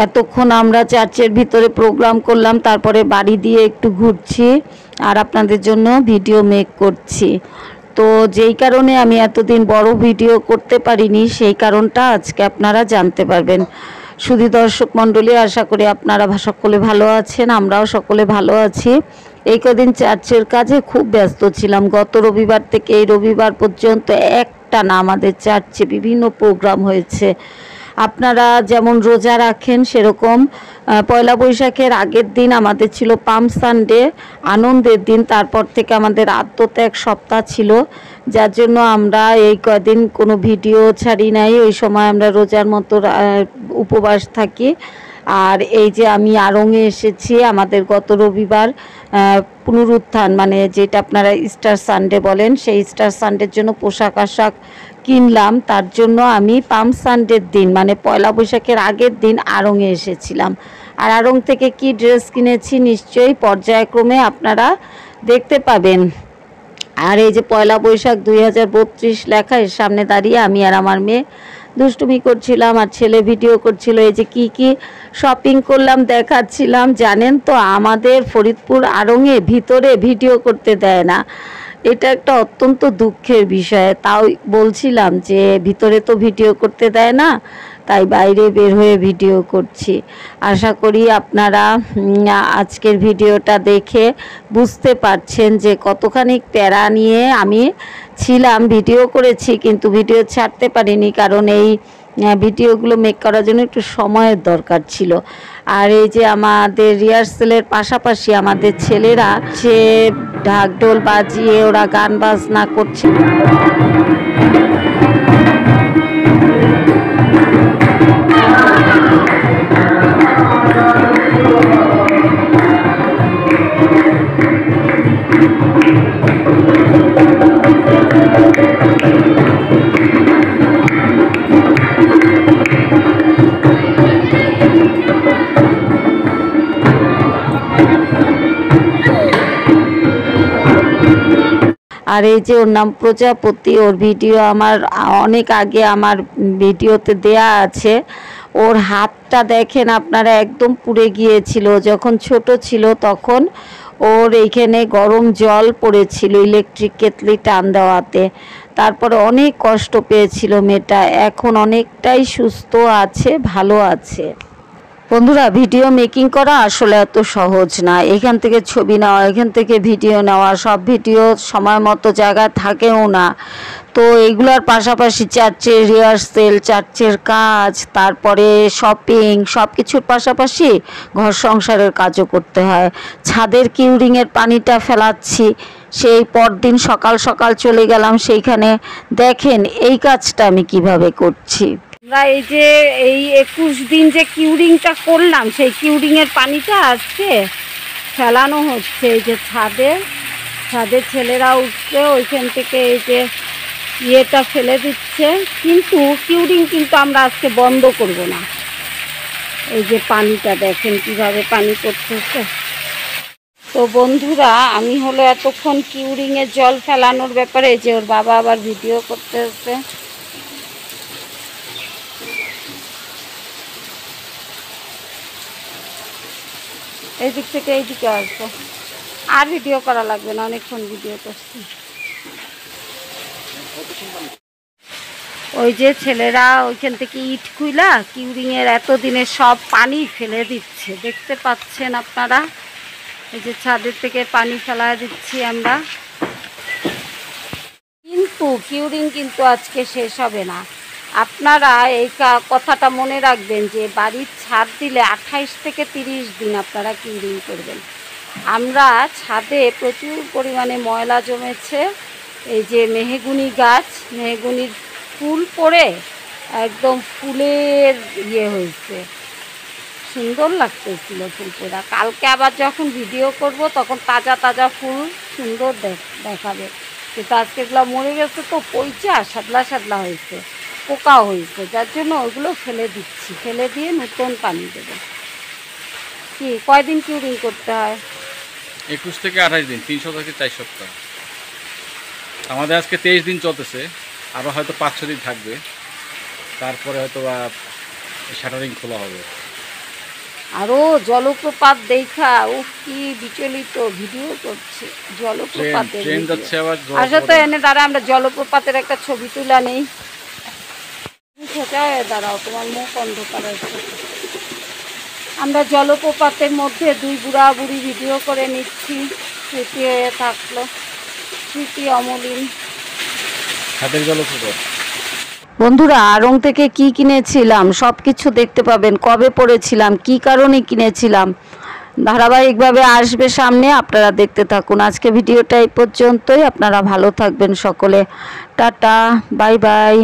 এতক্ষণ আমরা চার্চের ভিতরে প্রোগ্রাম করলাম, তারপরে বাড়ি দিয়ে একটু ঘুরছি আর আপনাদের জন্য ভিডিও মেক করছি। তো যেই কারণে আমি এতদিন বড় ভিডিও করতে পারিনি, সেই কারণটা আজকে আপনারা জানতে পারবেন। শুধু দর্শক মণ্ডলী, আশা করি আপনারা সকলে ভালো আছেন, আমরাও সকলে ভালো আছি। এই কদিন চার্চের কাজে খুব ব্যস্ত ছিলাম। গত রবিবার থেকে এই রবিবার পর্যন্ত একটা না আমাদের চার্চে বিভিন্ন প্রোগ্রাম হয়েছে। আপনারা যেমন রোজা রাখেন সেরকম পয়লা বৈশাখের আগের দিন আমাদের ছিল পাম সানডে, আনন্দের দিন। তারপর থেকে আমাদের আত্মত্যাগ সপ্তাহ ছিল, যার জন্য আমরা এই কদিন কোনো ভিডিও ছাড়ি নাই। ওই সময় আমরা রোজার মতো উপবাস থাকি। আর এই যে আমি আড়ংয়ে এসেছি, আমাদের গত রবিবার পুনরুত্থান মানে যেটা আপনারা ইস্টার সানডে বলেন, সেই ইস্টার সানডের জন্য পোশাক আশাক কিনলাম। তার জন্য আমি পাম সানডের দিন মানে পয়লা বৈশাখের আগের দিন আড়ংয়ে এসেছিলাম। আর আড়ং থেকে কি ড্রেস কিনেছি নিশ্চয়ই পর্যায়ক্রমে আপনারা দেখতে পাবেন। আর এই যে পয়লা বৈশাখ 2032 লেখা, এর সামনে দাঁড়িয়ে আমি আর আমার মেয়ে দুষ্টুমি করছিলাম আর ছেলে ভিডিও করছিল। এই যে কি শপিং করলাম দেখাচ্ছিলাম। জানেন তো আমাদের ফরিদপুর আড়ংয়ে ভিতরে ভিডিও করতে দেয় না, এটা একটা অত্যন্ত দুঃখের বিষয়। তাও বলছিলাম যে ভিতরে তো ভিডিও করতে দেয় না, তাই বাইরে বের হয়ে ভিডিও করছি। আশা করি আপনারা আজকের ভিডিওটা দেখে বুঝতে পারছেন যে কতখানি প্যারা নিয়ে আমি ছিলাম। ভিডিও করেছি কিন্তু ভিডিও ছাড়তে পারিনি, কারণ এই ভিডিওগুলো মেক করার জন্য একটু সময়ের দরকার ছিল। আর এই যে আমাদের রিহার্সেলের পাশাপাশি আমাদের ছেলেরা সে ঢাকঢোল বাজিয়ে ওরা গান বাজনা করছে। আর এই যে ওর নাম প্রজাপতি, ওর ভিডিও আমার অনেক আগে আমার ভিডিওতে দেয়া আছে। ওর হাতটা দেখেন আপনারা, একদম পুড়ে গিয়েছিল। যখন ছোট ছিল তখন ওর এইখানে গরম জল পড়েছিল ইলেকট্রিক কেটলি টান দেওয়াতে, তারপরে অনেক কষ্ট পেয়েছিল মেয়েটা। এখন অনেকটাই সুস্থ আছে, ভালো আছে। বন্ধুরা, ভিডিও মেকিং করা আসলে এত সহজ না। এখান থেকে ছবি নেওয়া, এখান থেকে ভিডিও নেওয়া, সব ভিডিও সময় মতো জায়গায় থাকেও না। তো এগুলোর পাশাপাশি চার্চের রিহার্সেল, চার্চের কাজ, তারপরে শপিং, সব কিছুর পাশাপাশি ঘর সংসারের কাজও করতে হয়। ছাদের কিউরিংয়ের পানিটা ফেলাচ্ছি, সেই পরদিন সকাল সকাল চলে গেলাম সেইখানে। দেখেন এই কাজটা আমি কিভাবে করছি। আমরা এই যে এই 21 দিন যে কিউরিংটা করলাম, সেই কিউরিংয়ের পানিটা আজকে ফেলানো হচ্ছে। এই যে ছাদের ছেলেরা উঠছে, ওইখান থেকে এই যে ইয়েটা ফেলে দিচ্ছে। কিন্তু কিউরিং কিন্তু আমরা আজকে বন্ধ করব না। এই যে পানিটা দেখেন কিভাবে পানি করতেছে। তো বন্ধুরা, আমি হলো এতক্ষণ কিউরিংয়ের জল ফেলানোর ব্যাপারে, যে ওর বাবা আবার ভিডিও করতে হচ্ছে। এই দিক থেকে এই দিকে আসবো, আর ভিডিও করা লাগবে না, অনেকক্ষণ ভিডিও করছি। ওই যে ছেলেরা ওইখান থেকে ইট খুইলা কিউরিংয়ের এতদিনের সব পানি ফেলে দিচ্ছে, দেখতে পাচ্ছেন আপনারা। এই যে ছাদের থেকে পানি ফেলা দিচ্ছি আমরা। কিন্তু কিউরিং কিন্তু আজকে শেষ হবে না। আপনারা এই কথাটা মনে রাখবেন যে বাড়ির ছাদ দিলে 28 থেকে 30 দিন আপনারা কিউরিং করবেন। আমরা ছাদে প্রচুর পরিমাণে ময়লা জমেছে। এই যে মেহগুনি গাছ, মেহগুনির ফুল পড়ে একদম ফুলের ইয়ে হয়েছে, সুন্দর লাগতেছিল ফুলটা। কালকে আবার যখন ভিডিও করব তখন তাজা তাজা ফুল সুন্দর দেখাবে। কিন্তু আজকে এগুলো মরে গেছে, তো পইচা সাদলা সাদলা হয়েছে, পোকা হয়েছে, যার জন্য ওইগুলো ফেলে দিচ্ছি। ফেলে দিয়ে নতুন পানি দেবো। কি কয়দিন কিউরিং করতে হয়? 21 থেকে 28 দিন, 300 থেকে 4 সপ্তাহ। আমাদের আজকে 23 দিন চলতেছে, আরও হয়তো 5-6 দিন থাকবে, তারপরে হয়তো শাটারিং খোলা হবে। আরো জলপ্রপাত দেখা কি বিচলিত ভিডিও করছে জলপ্রপাতের ট্রেন যাচ্ছে আবার আসো তো এনে দাঁড়া আমরা জলপ্রপাতের একটা ছবি তুলা নেই দাঁড়াও তোমার মুখ অন্ধকার আছে আমরা জলপ্রপাতের মধ্যে দুই বুড়া বুড়ি ভিডিও করে নিচ্ছি স্মৃতি হয়ে থাকলো স্মৃতি অমলিন হাতের জলপ্রপাত বন্ধুরা আড়ং থেকে কি কিনেছিলাম সব কিছু দেখতে পাবেন কবে পড়েছিলাম কি কারণে কিনেছিলাম ধারাবাহিকভাবে আসবে সামনে আপনারা দেখতে থাকুন আজকে ভিডিওটা এই পর্যন্তই আপনারা ভালো থাকবেন সকলে টাটা বাই বাই